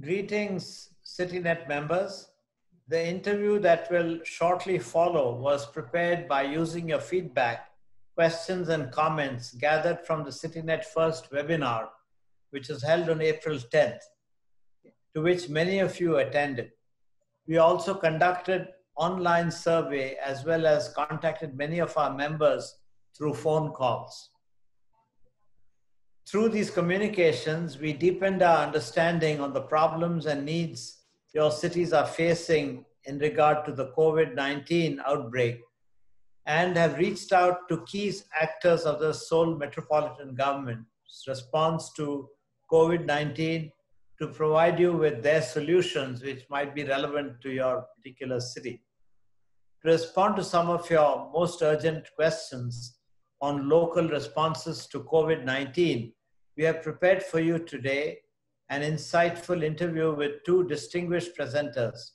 Greetings, CityNet members. The interview that will shortly follow was prepared by using your feedback, questions, and comments gathered from the CityNet First webinar, which was held on April 10th, to which many of you attended. We also conducted online survey as well as contacted many of our members through phone calls. Through these communications, we deepened our understanding on the problems and needs your cities are facing in regard to the COVID-19 outbreak and have reached out to key actors of the Seoul Metropolitan Government's response to COVID-19 to provide you with their solutions which might be relevant to your particular city. To respond to some of your most urgent questions on local responses to COVID-19, we have prepared for you today an insightful interview with two distinguished presenters,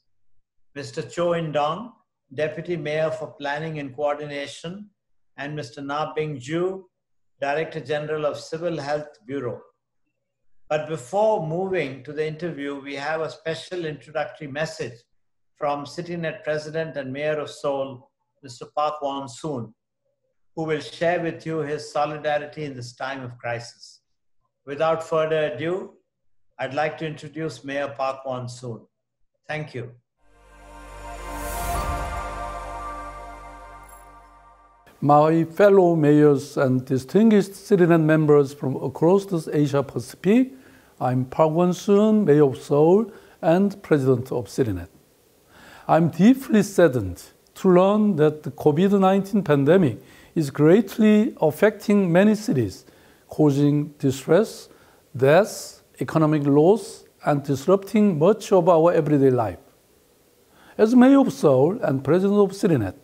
Mr. Cho In-dong, Deputy Mayor for Planning and Coordination, and Mr. Na Bing-ju, Director General of Civil Health Bureau. But before moving to the interview, we have a special introductory message from CityNet President and Mayor of Seoul, Mr. Park Won-soon, who will share with you his solidarity in this time of crisis. Without further ado, I'd like to introduce Mayor Park Won-soon. Thank you. My fellow mayors and distinguished CityNet members from across the Asia Pacific, I'm Park Won-soon, Mayor of Seoul and President of CityNet. I'm deeply saddened to learn that the COVID-19 pandemic is greatly affecting many cities, causing distress, deaths, economic loss, and disrupting much of our everyday life. As Mayor of Seoul and President of CityNet,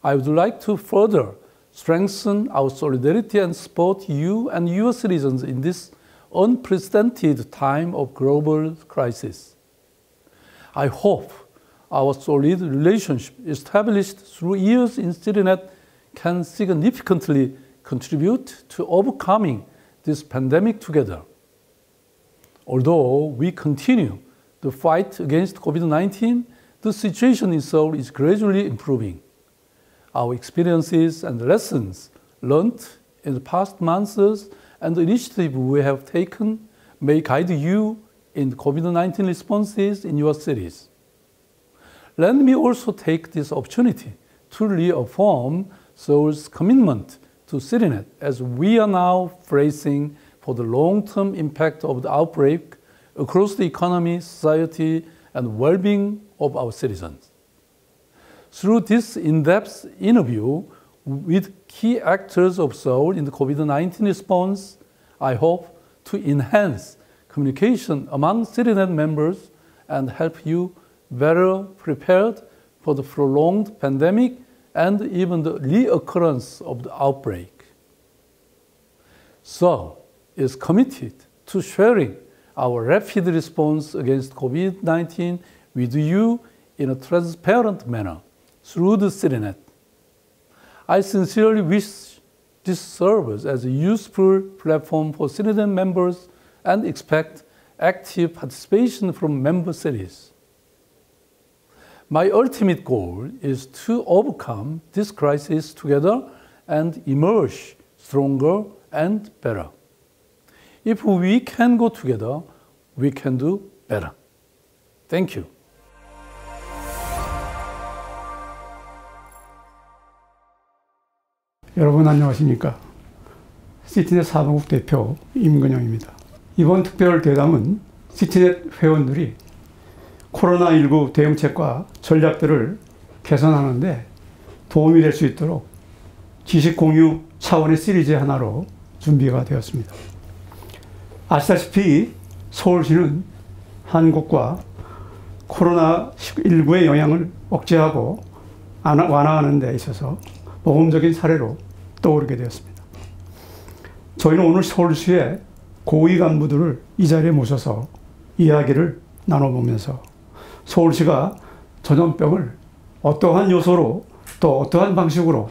I would like to further strengthen our solidarity and support you and your citizens in this unprecedented time of global crisis. I hope our solid relationship established through years in CityNet can significantly contribute to overcoming this pandemic together. Although we continue the fight against COVID-19, the situation in Seoul is gradually improving. Our experiences and lessons learned in the past months and the initiative we have taken may guide you in COVID-19 responses in your cities. Let me also take this opportunity to reaffirm Seoul's commitment to CityNet as we are now bracing for the long-term impact of the outbreak across the economy, society, and well-being of our citizens. Through this in-depth interview with key actors of Seoul in the COVID-19 response, I hope to enhance communication among CityNet members and help you better prepared for the prolonged pandemic and even the reoccurrence of the outbreak. Seoul is committed to sharing our rapid response against COVID-19 with you in a transparent manner through the CityNet. I sincerely wish this serves as a useful platform for CityNet members and expect active participation from member cities. My ultimate goal is to overcome this crisis together and emerge stronger and better. If we can go together, we can do better. Thank you. 여러분 안녕하십니까? 시티넷 사무국 대표 임근영입니다. 이번 특별 대담은 시티넷 회원들이 코로나19 대응책과 전략들을 개선하는 데 도움이 될 수 있도록 지식 공유 차원의 시리즈 하나로 준비가 되었습니다. 아시다시피 서울시는 한국과 코로나19의 영향을 억제하고 완화하는 데 있어서 모범적인 사례로 떠오르게 되었습니다. 저희는 오늘 서울시의 고위 간부들을 이 자리에 모셔서 이야기를 나눠보면서 서울시가 전염병을 어떠한 요소로 또 어떠한 방식으로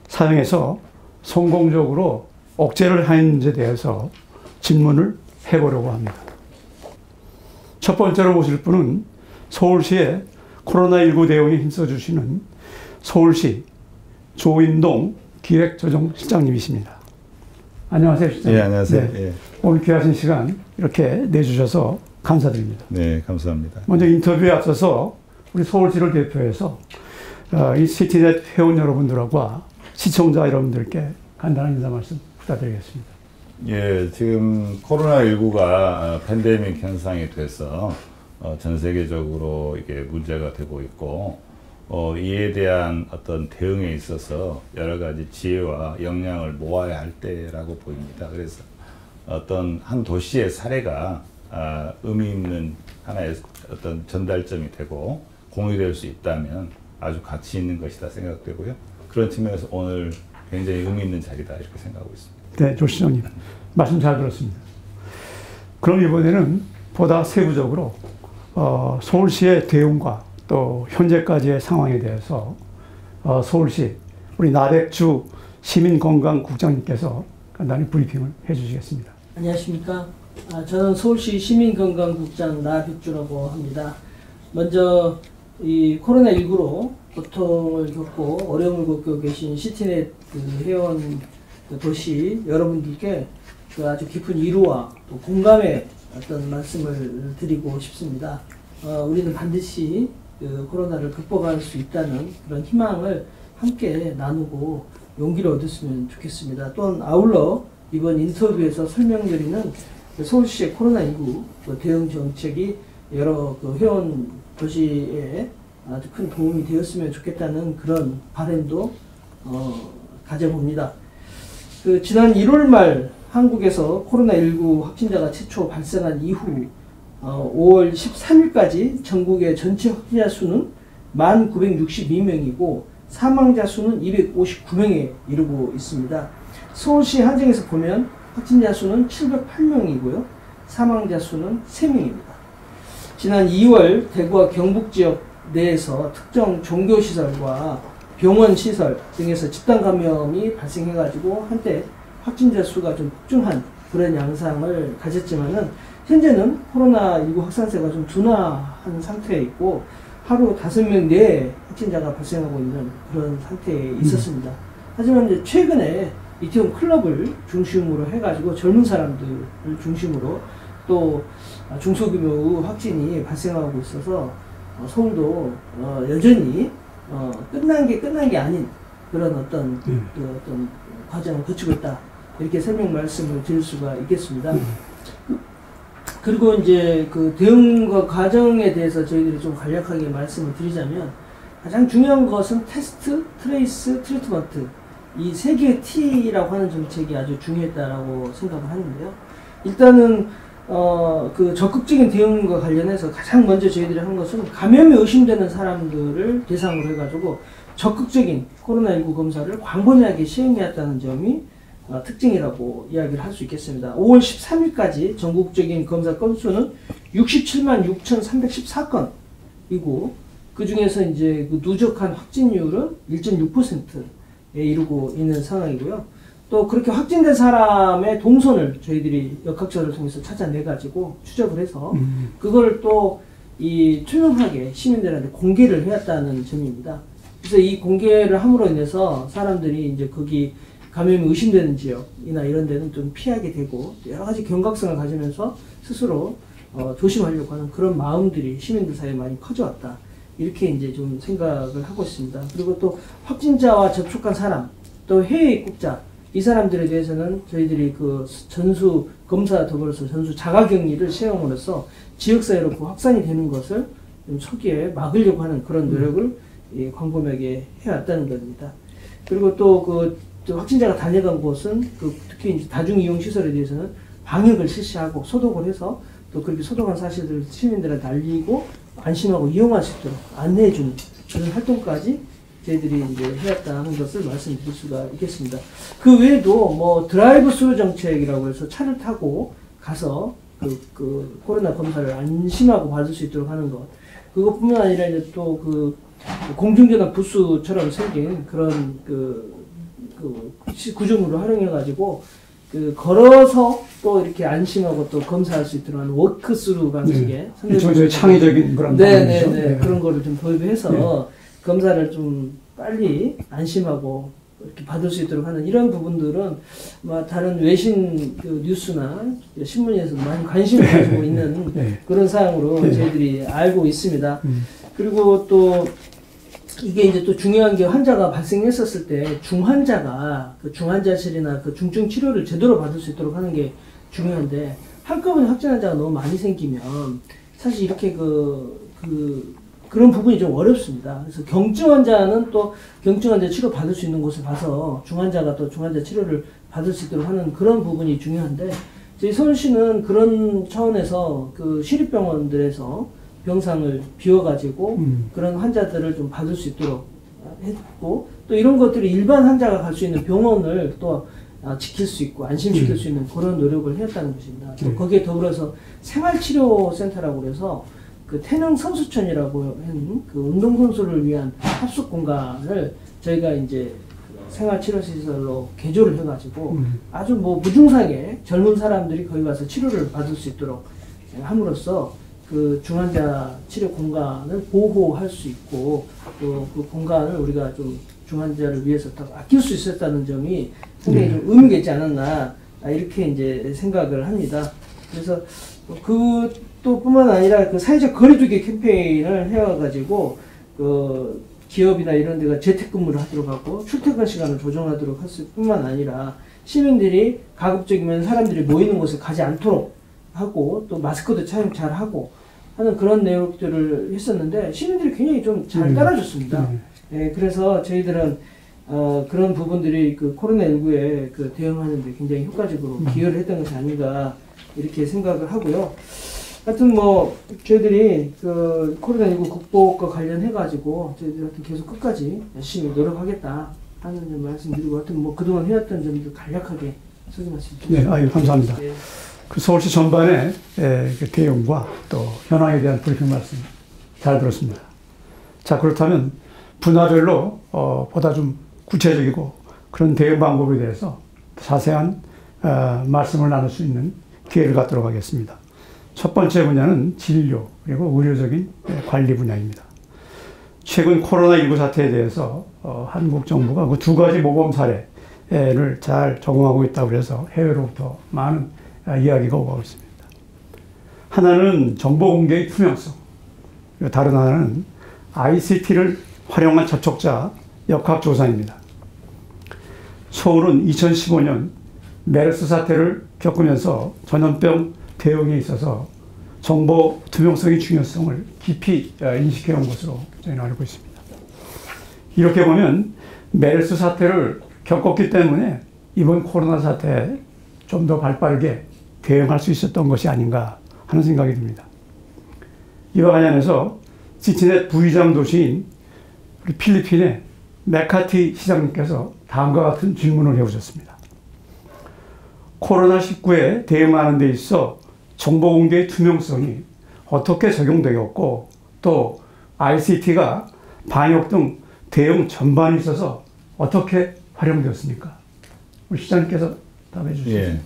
사용해서 성공적으로 억제를 하는지에 대해서 질문을 해보려고 합니다. 첫 번째로 모실 분은 서울시의 코로나19 대응에 힘써주시는 서울시 조인동 기획조정실장님이십니다. 안녕하세요, 실장님. 네, 안녕하세요. 네. 예. 오늘 귀하신 시간 이렇게 내주셔서 감사드립니다. 네, 감사합니다. 먼저 인터뷰에 앞서서 우리 서울시를 대표해서 이 시티넷 회원 여러분들과 시청자 여러분들께 간단한 인사 말씀 부탁드리겠습니다. 예, 지금 코로나19가 팬데믹 현상이 돼서 전 세계적으로 이게 문제가 되고 있고, 이에 대한 어떤 대응에 있어서 여러 가지 지혜와 역량을 모아야 할 때라고 보입니다. 그래서 어떤 한 도시의 사례가 의미 있는 하나의 어떤 전달점이 되고 공유될 수 있다면 아주 가치 있는 것이다 생각되고요. 그런 측면에서 오늘 굉장히 의미 있는 자리다 이렇게 생각하고 있습니다. 네, 조 시장님 말씀 잘 들었습니다. 그럼 이번에는 보다 세부적으로 서울시의 대응과 또 현재까지의 상황에 대해서 서울시 우리 나백주 시민건강국장님께서 간단히 브리핑을 해주시겠습니다. 안녕하십니까. 저는 서울시 시민건강국장 나백주라고 합니다. 먼저 이 코로나19로 고통을 겪고 어려움을 겪고 계신 시티넷 회원 도시 여러분들께 아주 깊은 위로와 또 공감의 어떤 말씀을 드리고 싶습니다. 우리는 반드시 코로나를 극복할 수 있다는 그런 희망을 함께 나누고 용기를 얻었으면 좋겠습니다. 또한 아울러 이번 인터뷰에서 설명드리는 서울시의 코로나19 대응 정책이 여러 회원 도시에 아주 큰 도움이 되었으면 좋겠다는 그런 바람도 가져봅니다. 지난 1월 말 한국에서 코로나19 확진자가 최초 발생한 이후 5월 13일까지 전국의 전체 확진자 수는 1,962명이고 사망자 수는 259명에 이르고 있습니다. 서울시 한정에서 보면 확진자 수는 708명이고요. 사망자 수는 3명입니다. 지난 2월 대구와 경북 지역 내에서 특정 종교시설과 병원시설 등에서 집단 감염이 발생해가지고 한때 확진자 수가 좀 폭증한 그런 양상을 가졌지만은 현재는 코로나19 확산세가 좀 둔화한 상태에 있고 하루 5명 내에 확진자가 발생하고 있는 그런 상태에 있었습니다. 하지만 이제 최근에 이태원 클럽을 중심으로 해가지고 젊은 사람들을 중심으로 또 중소규모 확진이 발생하고 있어서 서울도 여전히 끝난 게 아닌 그런 어떤 어떤 과정을 거치고 있다 이렇게 설명 말씀을 드릴 수가 있겠습니다. 그리고 이제 그 대응과 과정에 대해서 저희들이 좀 간략하게 말씀을 드리자면 가장 중요한 것은 테스트, 트레이스, 트리트먼트 이 세 개의 T라고 하는 정책이 아주 중요했다라고 생각을 하는데요. 일단은 그 적극적인 대응과 관련해서 가장 먼저 저희들이 한 것은 감염이 의심되는 사람들을 대상으로 해가지고 적극적인 코로나19 검사를 광범위하게 시행해왔다는 점이 특징이라고 이야기를 할 수 있겠습니다. 5월 13일까지 전국적인 검사 건수는 67만 6,314건이고 그 중에서 이제 그 누적한 확진율은 1.6%에 이르고 있는 상황이고요. 또 그렇게 확진된 사람의 동선을 저희들이 역학조사를 통해서 찾아내가지고 추적을 해서 그걸 또 이 투명하게 시민들한테 공개를 해왔다는 점입니다. 그래서 이 공개를 함으로 인해서 사람들이 이제 거기 감염이 의심되는 지역이나 이런 데는 좀 피하게 되고 여러 가지 경각성을 가지면서 스스로 조심하려고 하는 그런 마음들이 시민들 사이에 많이 커져왔다. 이렇게 이제 좀 생각을 하고 있습니다. 그리고 또 확진자와 접촉한 사람, 또 해외 입국자, 이 사람들에 대해서는 저희들이 그 전수 검사 더불어서 전수 자가격리를 시행함으로써 지역사회로 그 확산이 되는 것을 좀 초기에 막으려고 하는 그런 노력을 광범위하게 해왔다는 겁니다. 그리고 또 그 확진자가 다녀간 곳은 그 특히 이제 다중이용시설에 대해서는 방역을 실시하고 소독을 해서 또 그렇게 소독한 사실들을 시민들한테 알리고 안심하고 이용할 수 있도록 안내해주는 그런 활동까지 저희들이 이제 해왔다는 것을 말씀드릴 수가 있겠습니다. 그 외에도 뭐 드라이브 스루 정책이라고 해서 차를 타고 가서 그 코로나 검사를 안심하고 받을 수 있도록 하는 것. 그것뿐만 아니라 이제 또 그 공중전화 부스처럼 생긴 그런 그 구조물을 활용해가지고 그 걸어서 또 이렇게 안심하고 또 검사할 수 있도록 하는 워크스루 방식의 일종의 창의적인 그런 네네네 네. 그런 거를 좀 도입해서 검사를 좀 빨리 안심하고 이렇게 받을 수 있도록 하는 이런 부분들은 뭐 다른 외신 그 뉴스나 신문에서 많이 관심을 가지고 있는 그런 사항으로 저희들이 알고 있습니다. 그리고 또 이게 이제 또 중요한 게 환자가 발생했었을 때 중환자가 그 중환자실이나 그 중증 치료를 제대로 받을 수 있도록 하는 게 중요한데 한꺼번에 확진 환자가 너무 많이 생기면 사실 이렇게 그런 부분이 좀 어렵습니다. 그래서 경증 환자는 또 경증 환자 치료 받을 수 있는 곳에 가서 중환자가 또 중환자 치료를 받을 수 있도록 하는 그런 부분이 중요한데 저희 서울시는 그런 차원에서 그 시립병원들에서 병상을 비워가지고 그런 환자들을 좀 받을 수 있도록 했고 또 이런 것들이 일반 환자가 갈 수 있는 병원을 또 지킬 수 있고 안심시킬 수 있는 그런 노력을 해왔다는 것입니다. 또 거기에 더불어서 생활치료센터라고 그래서 그 태릉 선수촌이라고 하는 그 운동선수를 위한 합숙 공간을 저희가 이제 생활치료시설로 개조를 해가지고 아주 뭐 무증상의 젊은 사람들이 거기 가서 치료를 받을 수 있도록 함으로써 그 중환자 치료 공간을 보호할 수 있고 또 그 공간을 우리가 좀 중환자를 위해서 더 아낄 수 있었다는 점이 상당히 좀 의미가 있지 않았나 이렇게 이제 생각을 합니다. 그래서 또 뿐만 아니라 그 사회적 거리두기 캠페인을 해와가지고 그 기업이나 이런 데가 재택근무를 하도록 하고 출퇴근 시간을 조정하도록 했을 뿐만 아니라 시민들이 가급적이면 사람들이 모이는 곳에 가지 않도록 하고 또 마스크도 착용 잘 하고 하는 그런 내용들을 했었는데 시민들이 굉장히 좀 잘 따라줬습니다. 네, 그래서 저희들은 그런 부분들이 그 코로나19에 그 대응하는데 굉장히 효과적으로 기여를 했던 것이 아닌가 이렇게 생각을 하고요. 하여튼 뭐 저희들이 그 코로나19 극복과 관련해가지고 저희들 하여튼 계속 끝까지 열심히 노력하겠다 하는 점 말씀드리고 하여튼 뭐 그동안 해왔던 점들 간략하게 소개 말씀드립니다. 네, 아유 감사합니다. 네. 그 서울시 전반의 그 대응과 또 현황에 대한 브리핑 말씀 잘 들었습니다. 자, 그렇다면 분야별로 보다 좀 구체적이고 그런 대응 방법에 대해서 자세한 말씀을 나눌 수 있는 기회를 갖도록 하겠습니다. 첫 번째 분야는 진료 그리고 의료적인 관리 분야입니다. 최근 코로나19 사태에 대해서 한국 정부가 그 두 가지 모범 사례를 잘 적용하고 있다고 해서 해외로부터 많은 이야기가 오고 있습니다. 하나는 정보 공개의 투명성, 다른 하나는 ICT를 활용한 접촉자 역학조사입니다. 서울은 2015년 메르스 사태를 겪으면서 전염병 대응에 있어서 정보 투명성의 중요성을 깊이 인식해온 것으로 저희는 알고 있습니다. 이렇게 보면 메르스 사태를 겪었기 때문에 이번 코로나 사태에 좀 더 발빠르게 대응할 수 있었던 것이 아닌가 하는 생각이 듭니다. 이와 관련해서 시티넷 부의장 도시인 우리 필리핀의 메카티 시장님께서 다음과 같은 질문을 해오셨습니다. 코로나19에 대응하는 데 있어 정보 공개의 투명성이 어떻게 적용되었고 또 ICT가 방역 등 대응 전반에 있어서 어떻게 활용되었습니까? 우리 시장님께서 답해 주시죠. 예.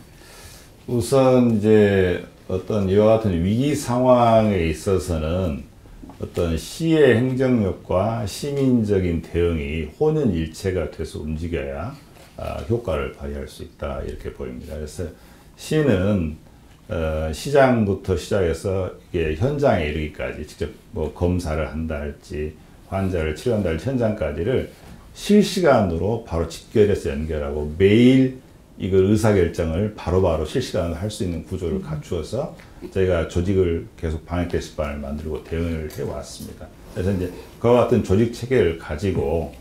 우선 이제 어떤 이와 같은 위기 상황에 있어서는 어떤 시의 행정력과 시민적인 대응이 혼연일체가 돼서 움직여야 효과를 발휘할 수 있다 이렇게 보입니다. 그래서 시는 시장부터 시작해서 이게 현장에 이르기까지 직접 뭐 검사를 한다 할지 환자를 치료한다 할지 현장까지를 실시간으로 바로 직결해서 연결하고 매일 이걸 의사결정을 바로바로 실시간으로 할 수 있는 구조를 갖추어서 저희가 조직을 계속 방역 게시판을 만들고 대응을 해왔습니다. 그래서 이제 그와 같은 조직 체계를 가지고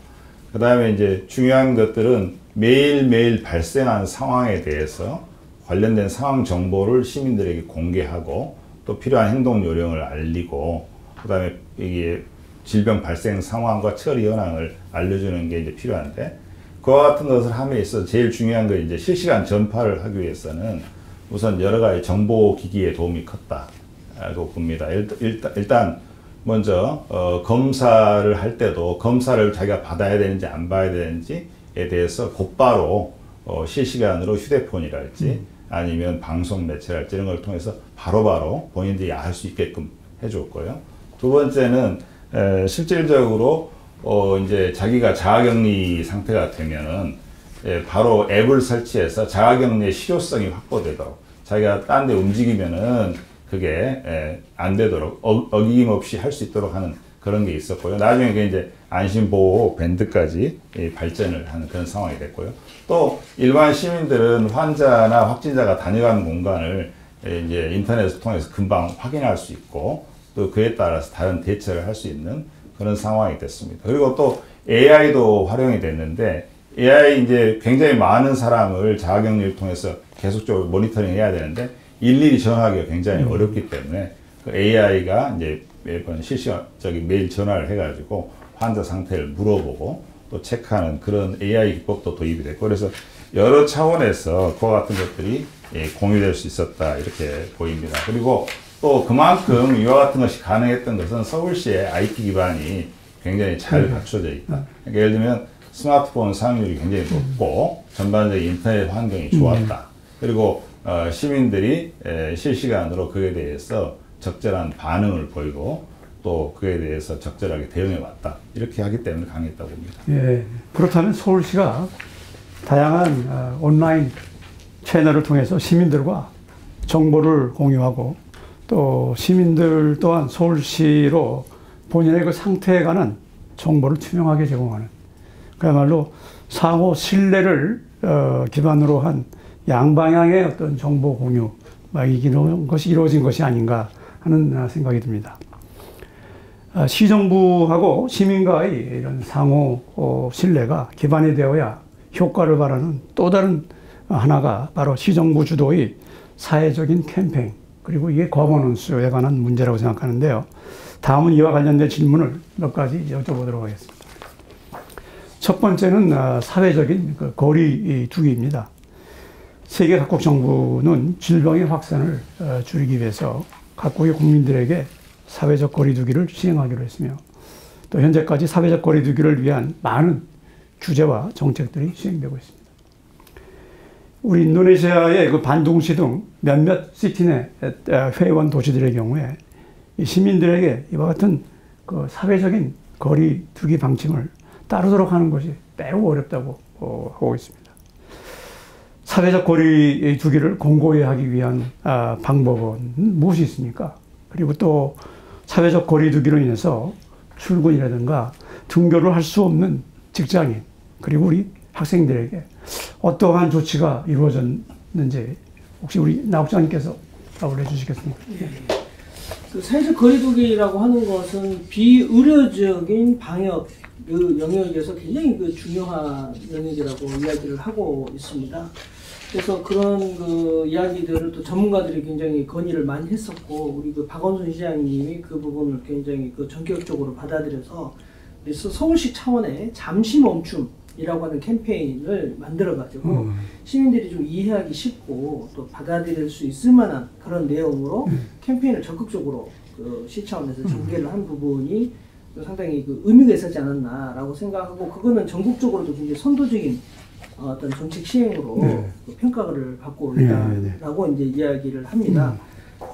그 다음에 이제 중요한 것들은 매일매일 발생한 상황에 대해서 관련된 상황 정보를 시민들에게 공개하고 또 필요한 행동 요령을 알리고 그 다음에 이게 질병 발생 상황과 처리 현황을 알려주는 게 이제 필요한데 그와 같은 것을 함에 있어서 제일 중요한 건 이제 실시간 전파를 하기 위해서는 우선 여러 가지 정보 기기의 도움이 컸다고 봅니다. 일단 먼저 검사를 할 때도 검사를 자기가 받아야 되는지 안 받아야 되는지에 대해서 곧바로 실시간으로 휴대폰이랄지 아니면 방송 매체랄지 이런 걸 통해서 바로바로 본인들이 알 수 있게끔 해줬고요. 두 번째는 실질적으로 이제 자기가 자가격리 상태가 되면은 바로 앱을 설치해서 자가격리의 실효성이 확보되도록 자기가 딴 데 움직이면은 그게 안 되도록 어김없이 할 수 있도록 하는 그런 게 있었고요. 나중에 그게 이제 안심보호 밴드까지 발전을 하는 그런 상황이 됐고요. 또 일반 시민들은 환자나 확진자가 다녀가는 공간을 이제 인터넷을 통해서 금방 확인할 수 있고 또 그에 따라서 다른 대처를 할 수 있는 그런 상황이 됐습니다. 그리고 또 AI도 활용이 됐는데 AI 이제 굉장히 많은 사람을 자가격리를 통해서 계속적으로 모니터링 해야 되는데 일일이 전화하기가 굉장히 어렵기 때문에 그 AI가 이제 매번 실시간적인 매일 전화를 해가지고 환자 상태를 물어보고 또 체크하는 그런 AI 기법도 도입이 됐고 그래서 여러 차원에서 그와 같은 것들이 공유될 수 있었다 이렇게 보입니다. 그리고 또 그만큼 이와 같은 것이 가능했던 것은 서울시의 IT 기반이 굉장히 잘 갖춰져 있다. 그러니까 예를 들면 스마트폰 사용률이 굉장히 높고 전반적인 인터넷 환경이 좋았다. 그리고 시민들이 실시간으로 그에 대해서 적절한 반응을 보이고 또 그에 대해서 적절하게 대응해 왔다. 이렇게 하기 때문에 강했다고 봅니다. 예, 그렇다면 서울시가 다양한 온라인 채널을 통해서 시민들과 정보를 공유하고 또 시민들 또한 서울시로 본인의 그 상태에 관한 정보를 투명하게 제공하는 그야말로 상호 신뢰를 기반으로 한 양방향의 어떤 정보 공유 이런 것이 이루어진 것이 아닌가 하는 생각이 듭니다. 시정부하고 시민과의 이런 상호 신뢰가 기반이 되어야 효과를 발하는 또 다른 하나가 바로 시정부 주도의 사회적인 캠페인 그리고 이게 거버넌스에 관한 문제라고 생각하는데요. 다음은 이와 관련된 질문을 몇 가지 여쭤보도록 하겠습니다. 첫 번째는 사회적인 거리 두기입니다. 세계 각국 정부는 질병의 확산을 줄이기 위해서 각국의 국민들에게 사회적 거리 두기를 시행하기로 했으며 또 현재까지 사회적 거리 두기를 위한 많은 규제와 정책들이 시행되고 있습니다. 우리 인도네시아의 그 반둥시 등 몇몇 시티 내 회원 도시들의 경우에 시민들에게 이와 같은 그 사회적인 거리 두기 방침을 따르도록 하는 것이 매우 어렵다고 하고 있습니다. 사회적 거리 두기를 공고히 하기 위한 방법은 무엇이 있습니까? 그리고 또 사회적 거리 두기로 인해서 출근이라든가 등교를 할 수 없는 직장인 그리고 우리 학생들에게 어떠한 조치가 이루어졌는지 혹시 우리 나 국장님께서 답을 해주시겠습니까? 그 사회적 거리두기라고 하는 것은 비의료적인 방역 그 영역에서 굉장히 그 중요한 영역이라고 이야기를 하고 있습니다. 그래서 그런 그 이야기들을 또 전문가들이 굉장히 건의를 많이 했었고 우리 그 박원순 시장님이 그 부분을 굉장히 그 전격적으로 받아들여서 그래서 서울시 차원의 잠시 멈춤이라고 하는 캠페인을 만들어가지고 시민들이 좀 이해하기 쉽고 또 받아들일 수 있을 만한 그런 내용으로 캠페인을 적극적으로 그 시 차원에서 전개를 한 부분이 상당히 그 의미가 있었지 않았나라고 생각하고 그거는 전국적으로도 굉장히 선도적인 어떤 정책 시행으로 그 평가를 받고 있다라고 이제 이야기를 합니다.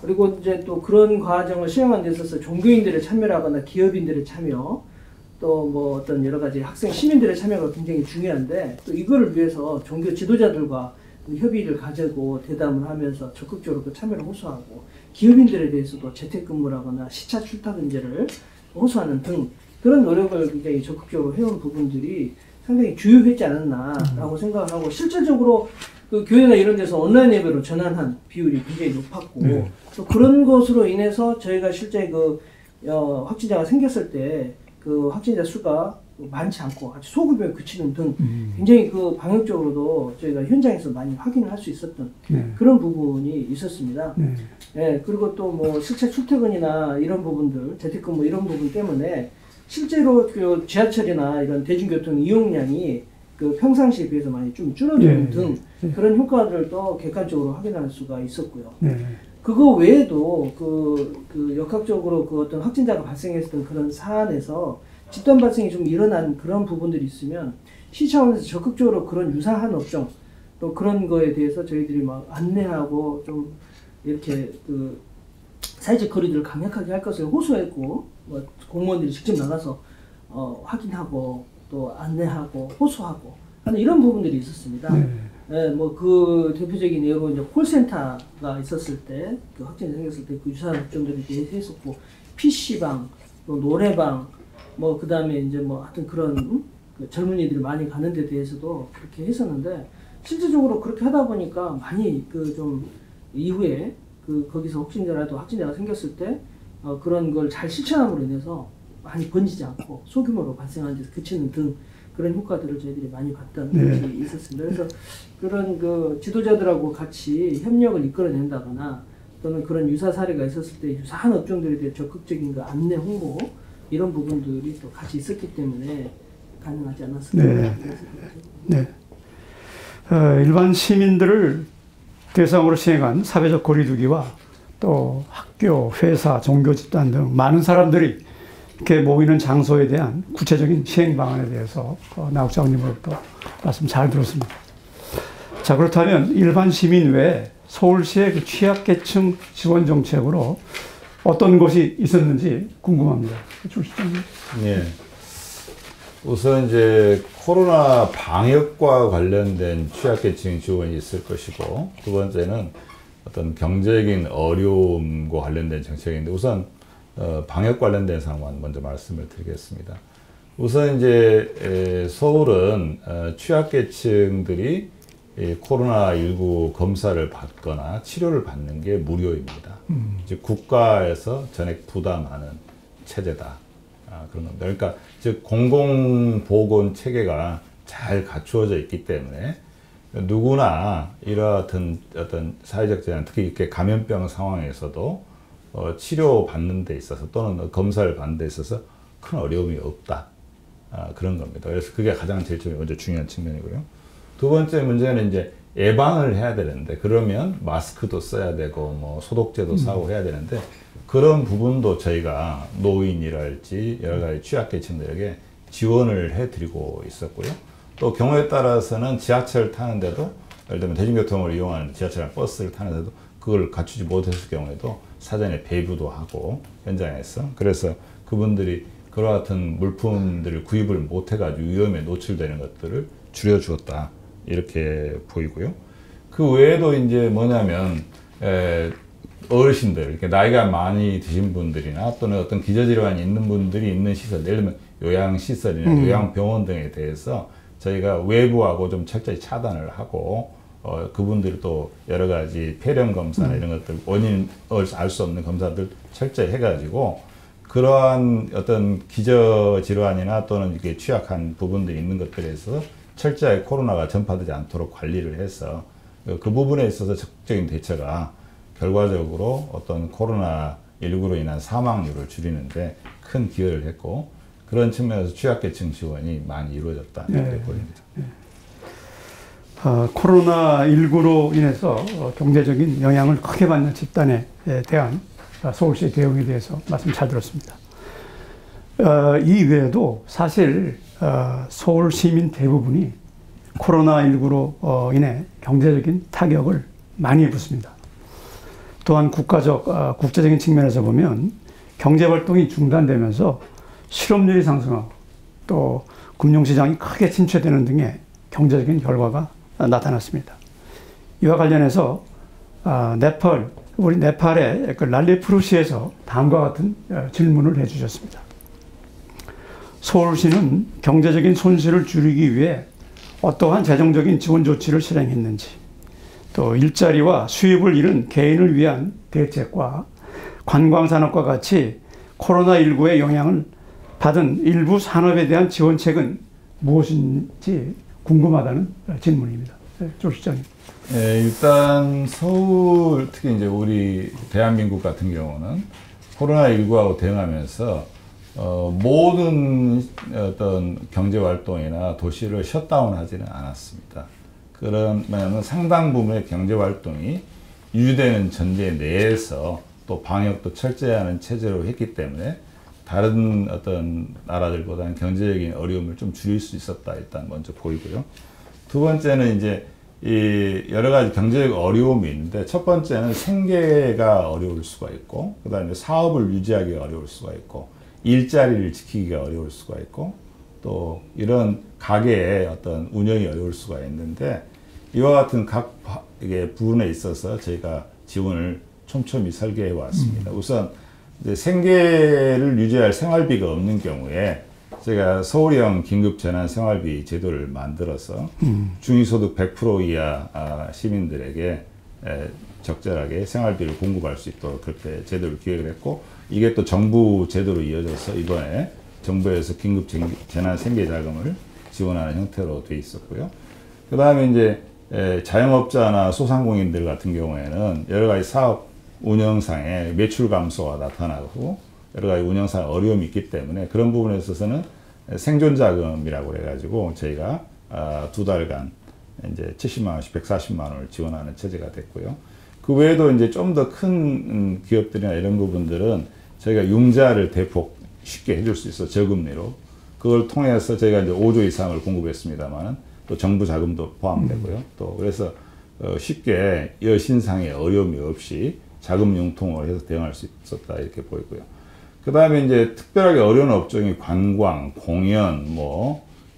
그리고 이제 또 그런 과정을 시행하는 데 있어서 종교인들의 참여라거나 기업인들의 참여 또 뭐 어떤 여러 가지 학생 시민들의 참여가 굉장히 중요한데 또 이거를 위해서 종교 지도자들과 협의를 가지고 대담을 하면서 적극적으로 그 참여를 호소하고 기업인들에 대해서도 재택근무라거나 시차 출퇴근제를 호소하는 등 그런 노력을 굉장히 적극적으로 해온 부분들이 상당히 주요했지 않았나라고 생각을 하고 실질적으로 그 교회나 이런 데서 온라인 예배로 전환한 비율이 굉장히 높았고 또 그런 것으로 인해서 저희가 실제 그 확진자가 생겼을 때 그 확진자 수가 많지 않고 아주 소급에 그치는 등 굉장히 그 방역적으로도 저희가 현장에서 많이 확인을 할 수 있었던 그런 부분이 있었습니다. 예, 그리고 또 뭐 실제 출퇴근이나 이런 부분들, 재택근무 이런 부분 때문에 실제로 그 지하철이나 이런 대중교통 이용량이 그 평상시에 비해서 많이 좀 줄어드는 등 그런 효과들도 객관적으로 확인할 수가 있었고요. 그거 외에도 그 역학적으로 그 어떤 확진자가 발생했던 그런 사안에서 집단 발생이 좀 일어난 그런 부분들이 있으면 시 차원에서 적극적으로 그런 유사한 업종 또 그런 거에 대해서 저희들이 막 안내하고 좀 이렇게 그 사회적 거리두기를 강력하게 할 것을 호소했고, 뭐 공무원들이 직접 나가서 확인하고 또 안내하고 호소하고 하는 이런 부분들이 있었습니다. 네, 뭐 그 대표적인 예로 이제 콜센터가 있었을 때, 그 확진이 생겼을 때 그 유사한 업종들에 대해서 했었고, PC방, 또 노래방, 뭐 그 다음에 이제 뭐 하여튼 그런 그 젊은이들이 많이 가는 데 대해서도 그렇게 했었는데, 실질적으로 그렇게 하다 보니까 많이 그 좀 이후에 그 거기서 확진자라도 확진자가 생겼을 때 그런 걸 잘 실천함으로 인해서 많이 번지지 않고 소규모로 발생하는 데서 그치는 등 그런 효과들을 저희들이 많이 봤던 것이 있었습니다. 그래서 그런 그 지도자들하고 같이 협력을 이끌어낸다거나 또는 그런 유사 사례가 있었을 때 유사한 업종들에 대해 적극적인 그 안내 홍보 이런 부분들이 또 같이 있었기 때문에 가능하지 않았을까. 네. 일반 시민들을 대상으로 시행한 사회적 거리두기와 또 학교, 회사, 종교 집단 등 많은 사람들이 이렇게 모이는 장소에 대한 구체적인 시행 방안에 대해서 나욱 장로님으로부터 말씀 잘 들었습니다. 자, 그렇다면 일반 시민 외에 서울시의 그 취약계층 지원 정책으로 어떤 것이 있었는지 궁금합니다. 조 시장님. 네. 우선 이제 코로나 방역과 관련된 취약계층 지원이 있을 것이고, 두 번째는 어떤 경제적인 어려움과 관련된 정책인데, 우선 방역 관련된 상황만 먼저 말씀을 드리겠습니다. 우선 이제 서울은 취약계층들이 코로나19 검사를 받거나 치료를 받는 게 무료입니다. 즉 국가에서 전액 부담하는 체제다. 그런 겁니다. 그러니까 즉 공공보건 체계가 잘 갖추어져 있기 때문에 누구나 이러한 어떤 사회적 제한, 특히 이렇게 감염병 상황에서도 치료받는 데 있어서 또는 검사를 받는 데 있어서 큰 어려움이 없다. 그런 겁니다. 그래서 그게 가장 제일 먼저 중요한 측면이고요. 두 번째 문제는 이제 예방을 해야 되는데, 그러면 마스크도 써야 되고 뭐 소독제도 사고 해야 되는데, 그런 부분도 저희가 노인이랄지 여러 가지 취약계층들에게 지원을 해드리고 있었고요. 또 경우에 따라서는 지하철 타는데도, 예를 들면 대중교통을 이용하는 지하철이나 버스를 타는데도 그걸 갖추지 못했을 경우에도 사전에 배부도 하고 현장에서, 그래서 그분들이 그와 같은 물품들을 구입을 못해가지고 위험에 노출되는 것들을 줄여주었다, 이렇게 보이고요. 그 외에도 이제 뭐냐면 어르신들, 이렇게 나이가 많이 드신 분들이나 또는 어떤 기저질환이 있는 분들이 있는 시설, 예를 들면 요양시설이나 요양병원 등에 대해서 저희가 외부하고 좀 철저히 차단을 하고, 그분들이 또 여러 가지 폐렴 검사나 이런 것들, 원인을 알 수 없는 검사들 철저히 해가지고, 그러한 어떤 기저질환이나 또는 이렇게 취약한 부분들이 있는 것들에서 철저하게 코로나가 전파되지 않도록 관리를 해서 그 부분에 있어서 적극적인 대처가 결과적으로 어떤 코로나19로 인한 사망률을 줄이는데 큰 기여를 했고, 그런 측면에서 취약계층 지원이 많이 이루어졌다, 이렇게 보입니다. 코로나19로 인해서 경제적인 영향을 크게 받는 집단에 대한 서울시의 대응에 대해서 말씀 잘 들었습니다. 이 외에도 사실 서울 시민 대부분이 코로나19로 인해 경제적인 타격을 많이 입었습니다. 또한 국제적인 측면에서 보면 경제활동이 중단되면서 실업률이 상승하고 또 금융시장이 크게 침체되는 등의 경제적인 결과가 나타났습니다. 이와 관련해서 우리 네팔의 그 랄리푸르시에서 다음과 같은 질문을 해주셨습니다. 서울시는 경제적인 손실을 줄이기 위해 어떠한 재정적인 지원 조치를 실행했는지, 또 일자리와 수입을 잃은 개인을 위한 대책과 관광산업과 같이 코로나19의 영향을 받은 일부 산업에 대한 지원책은 무엇인지 궁금하다는 질문입니다. 조 시장님. 네, 일단 서울, 특히 이제 우리 대한민국 같은 경우는 코로나19하고 대응하면서 모든 어떤 경제 활동이나 도시를 셧다운하지는 않았습니다. 그러면 상당 부분의 경제 활동이 유지되는 전제 내에서 또 방역도 철저히 하는 체제로 했기 때문에 다른 어떤 나라들보다는 경제적인 어려움을 좀 줄일 수 있었다, 일단 먼저 보이고요. 두 번째는 이제 이 여러 가지 경제적 어려움이 있는데 첫 번째는 생계가 어려울 수가 있고 그다음에 사업을 유지하기 어려울 수가 있고 일자리를 지키기가 어려울 수가 있고 또 이런 가게의 어떤 운영이 어려울 수가 있는데 이와 같은 각 이게 부분에 있어서 저희가 지원을 촘촘히 설계해 왔습니다. 우선 이제 생계를 유지할 생활비가 없는 경우에 제가 서울형 긴급재난생활비 제도를 만들어서 중위소득 100% 이하 시민들에게 적절하게 생활비를 공급할 수 있도록 그렇게 제도를 기획을 했고 이게 또 정부 제도로 이어져서 이번에 정부에서 긴급재난생계자금을 지원하는 형태로 돼 있었고요. 그 다음에 이제 자영업자나 소상공인들 같은 경우에는 여러 가지 사업 운영상의 매출 감소가 나타나고 여러 가지 운영상 어려움이 있기 때문에 그런 부분에 있어서는 생존자금이라고 해가지고 저희가 2달간 이제 70만 원씩 140만 원을 지원하는 체제가 됐고요. 그 외에도 이제 좀 더 큰 기업들이나 이런 부분들은 저희가 융자를 대폭 쉽게 해줄 수 있어 저금리로 그걸 통해서 저희가 이제 5조 이상을 공급했습니다만 또 정부 자금도 포함되고요. 또 그래서 쉽게 여신상의 어려움이 없이 자금 융통을 해서 대응할 수 있었다 이렇게 보이고요. 그 다음에 이제 특별하게 어려운 업종이 관광, 공연,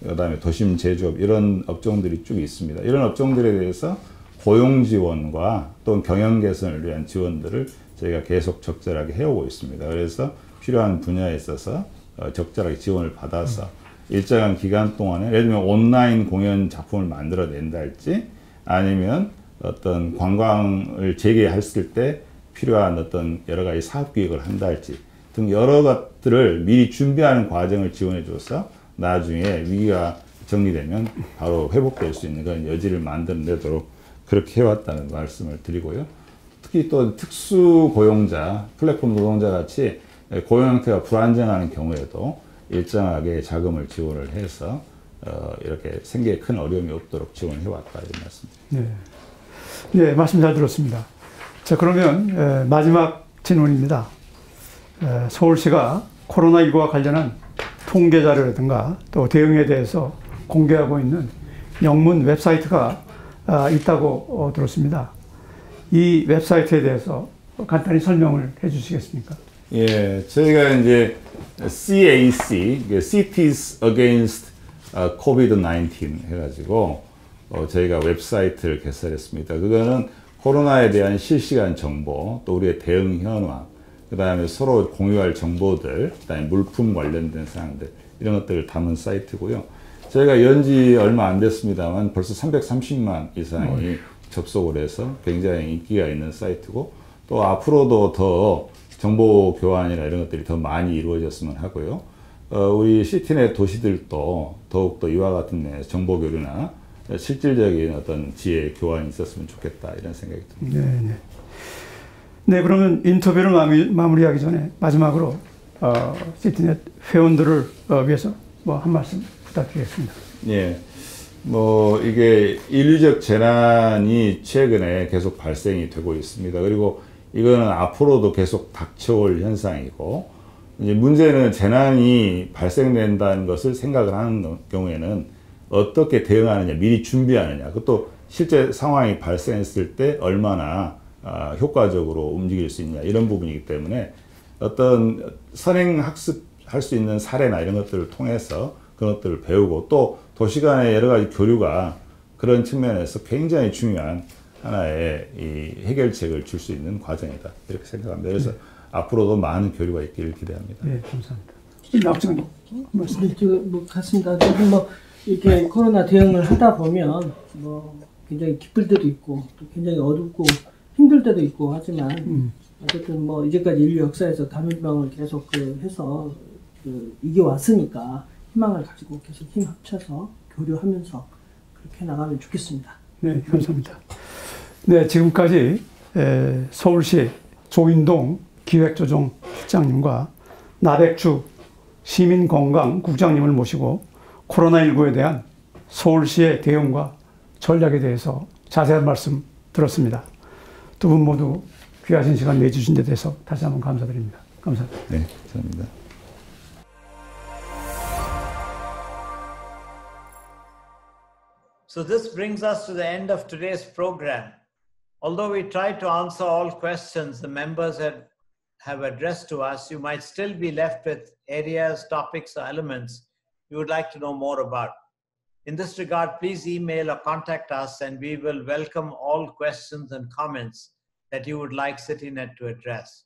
그 다음에 도심 제조업 이런 업종들이 쭉 있습니다. 이런 업종들에 대해서 고용 지원과 또 경영 개선을 위한 지원들을 저희가 계속 적절하게 해오고 있습니다. 그래서 필요한 분야에 있어서 적절하게 지원을 받아서 일정한 기간 동안에 예를 들면 온라인 공연 작품을 만들어낸다 할지 아니면 어떤 관광을 재개했을 때 필요한 어떤 여러 가지 사업 기획을 한다 할지 등 여러 것들을 미리 준비하는 과정을 지원해 줘서 나중에 위기가 정리되면 바로 회복될 수 있는 그런 여지를 만들어내도록 그렇게 해왔다는 말씀을 드리고요. 특히 또 특수 고용자, 플랫폼 노동자 같이 고용 형태가 불안정한 경우에도 일정하게 자금을 지원을 해서 이렇게 생계에 큰 어려움이 없도록 지원을 해왔다 이런 말씀입니다. 네. 네, 말씀 잘 들었습니다. 자, 그러면 마지막 질문입니다. 서울시가 코로나19와 관련한 통계 자료라든가 또 대응에 대해서 공개하고 있는 영문 웹사이트가 있다고 들었습니다. 이 웹사이트에 대해서 간단히 설명을 해 주시겠습니까? 예, 저희가 이제 CAC, Cities Against COVID-19 해가지고 저희가 웹사이트를 개설했습니다. 그거는 코로나에 대한 실시간 정보, 또 우리의 대응 현황, 그 다음에 서로 공유할 정보들, 그 다음에 물품 관련된 사항들, 이런 것들을 담은 사이트고요. 저희가 연지 얼마 안 됐습니다만 벌써 330만 이상이 접속을 해서 굉장히 인기가 있는 사이트고, 또 앞으로도 더 정보 교환이나 이런 것들이 더 많이 이루어졌으면 하고요. 우리 시티내 도시들도 더욱더 이와 같은 정보 교류나 실질적인 어떤 지혜 교환이 있었으면 좋겠다 이런 생각이 듭니다. 네. 네, 그러면 인터뷰를 마무리하기 전에 마지막으로 시티넷 회원들을 위해서 한 말씀 부탁드리겠습니다. 예, 이게 인류적 재난이 최근에 계속 발생이 되고 있습니다. 그리고 이거는 앞으로도 계속 닥쳐올 현상이고, 이제 문제는 재난이 발생된다는 것을 생각을 하는 경우에는 어떻게 대응하느냐, 미리 준비하느냐, 그것도 실제 상황이 발생했을 때 얼마나 효과적으로 움직일 수 있냐, 이런 부분이기 때문에 어떤 선행학습할 수 있는 사례나 이런 것들을 통해서 그런 것들을 배우고, 또 도시 간의 여러 가지 교류가 그런 측면에서 굉장히 중요한 하나의 이 해결책을 줄 수 있는 과정이다, 이렇게 생각합니다. 그래서 앞으로도 많은 교류가 있기를 기대합니다. 네, 감사합니다. 김학장님, 말씀. 네, 같습니다. 저도 이렇게 코로나 대응을 하다 보면 굉장히 기쁠 때도 있고 또 굉장히 어둡고 힘들 때도 있고 하지만 어쨌든 이제까지 인류 역사에서 감염병을 계속 해서 이겨왔으니까 희망을 가지고 계속 힘 합쳐서 교류하면서 그렇게 나가면 좋겠습니다. 네, 감사합니다. 네, 지금까지 서울시 조인동 기획조정실장님과 나백주 시민건강국장님을 모시고 코로나19에 대한 서울시의 대응과 전략에 대해서 자세한 말씀 들었습니다. 두 분 모두 귀하신 시간 내주신 데 대해서 다시 한번 감사드립니다. 감사합니다. 네, 감사합니다. So this brings us to the end of today's program. Although we tried to answer all questions the members have addressed to us, you might still be left with areas, topics, or elements you would like to know more about. In this regard, please email or contact us, and we will welcome all questions and comments that you would like CityNet to address.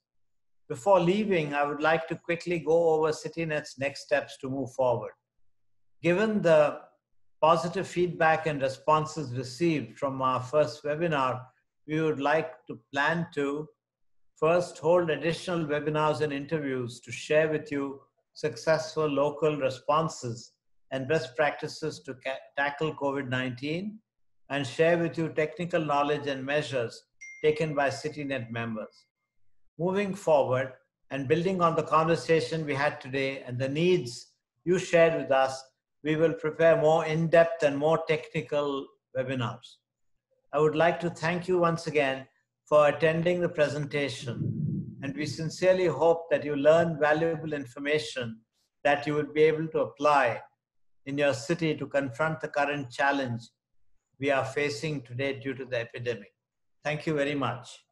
Before leaving, I would like to quickly go over CityNet's next steps to move forward. Given the positive feedback and responses received from our first webinar, we would like to plan to first hold additional webinars and interviews to share with you successful local responses and best practices to tackle COVID-19, and share with you technical knowledge and measures taken by CityNet members. Moving forward and building on the conversation we had today and the needs you shared with us, we will prepare more in-depth and more technical webinars. I would like to thank you once again for attending the presentation, and we sincerely hope that you learn valuable information that you would be able to apply in your city to confront the current challenge we are facing today due to the epidemic. Thank you very much.